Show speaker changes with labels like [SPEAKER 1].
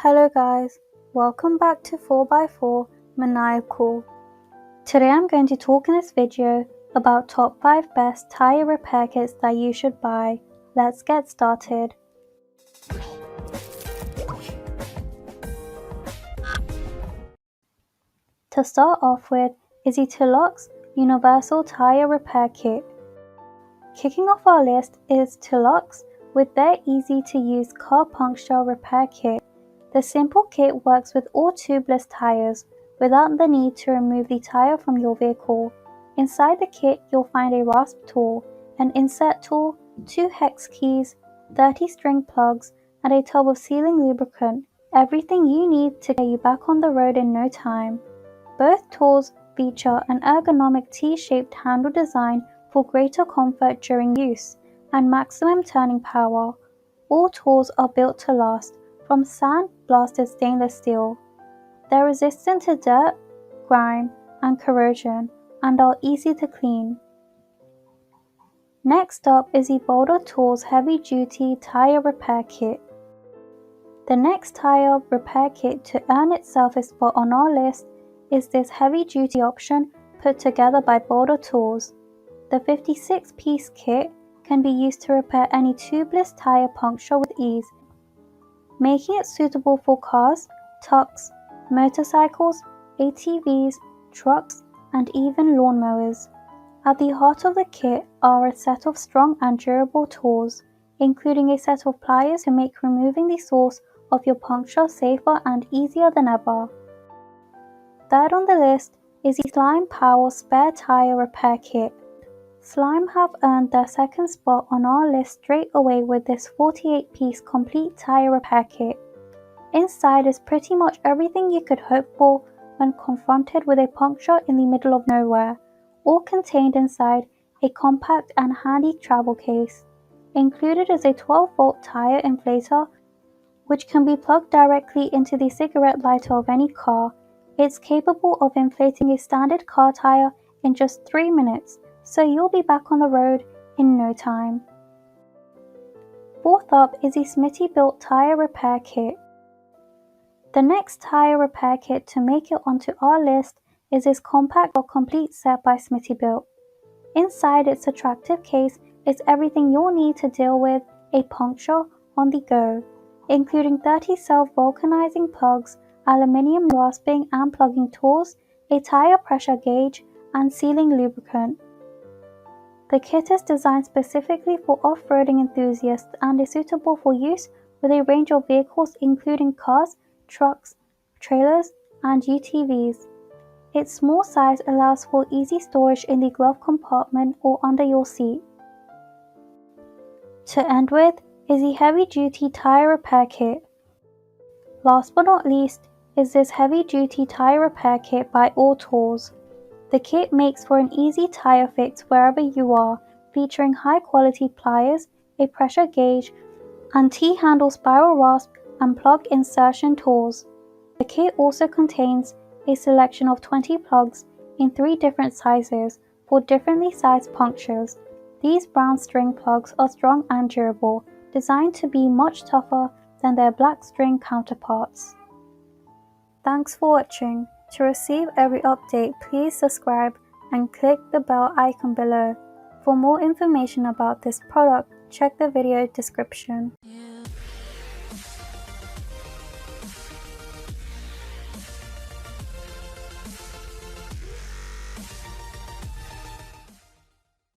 [SPEAKER 1] Hello guys, welcome back to 4x4 Maniacal. Today I'm going to talk in this video about top 5 best tire repair kits that you should buy. Let's get started. To start off with is the TOOLUXE Universal Tire Repair Kit. Kicking off our list is TOOLUXE with their easy to use car puncture repair kit. The simple kit works with all tubeless tires without the need to remove the tire from your vehicle. Inside the kit you'll find a rasp tool, an insert tool, 2 hex keys, 30 string plugs, and a tub of sealing lubricant. Everything you need to get you back on the road in no time. Both tools feature an ergonomic T-shaped handle design for greater comfort during use and maximum turning power. All tools are built to last, from sand-blasted stainless steel. They're resistant to dirt, grime, and corrosion, and are easy to clean. Next up is the Boulder Tools Heavy Duty Tire Repair Kit. The next tire repair kit to earn itself a spot on our list is this heavy duty option put together by Boulder Tools. The 56-piece kit can be used to repair any tubeless tire puncture with ease, making it suitable for cars, trucks, motorcycles, ATVs, trucks, and even lawnmowers. At the heart of the kit are a set of strong and durable tools, including a set of pliers to make removing the source of your puncture safer and easier than ever. Third on the list is the Slime Power Spare Tire Repair Kit. Slime have earned their second spot on our list straight away with this 48-piece complete tire repair kit. Inside is pretty much everything you could hope for when confronted with a puncture in the middle of nowhere, all contained inside a compact and handy travel case. Included is a 12-volt tire inflator, which can be plugged directly into the cigarette lighter of any car. It's capable of inflating a standard car tire in just 3 minutes, so you'll be back on the road in no time. Fourth up is the Smittybilt Tire Repair Kit. The next tire repair kit to make it onto our list is this compact or complete set by Smittybilt. Inside its attractive case is everything you'll need to deal with a puncture on the go, including 30 self-vulcanizing plugs, aluminium rasping and plugging tools, a tire pressure gauge, and sealing lubricant. The kit is designed specifically for off-roading enthusiasts and is suitable for use with a range of vehicles including cars, trucks, trailers, and UTVs. Its small size allows for easy storage in the glove compartment or under your seat. To end with is the Heavy Duty Tire Repair Kit. Last but not least is this Heavy Duty Tire Repair Kit by AUTOWN. The kit makes for an easy tire fix wherever you are, featuring high-quality pliers, a pressure gauge, and T-handle spiral rasp and plug insertion tools. The kit also contains a selection of 20 plugs in 3 different sizes for differently sized punctures. These brown string plugs are strong and durable, designed to be much tougher than their black string counterparts. Thanks for watching. To receive every update, please subscribe and click the bell icon below. For more information about this product, check the video description.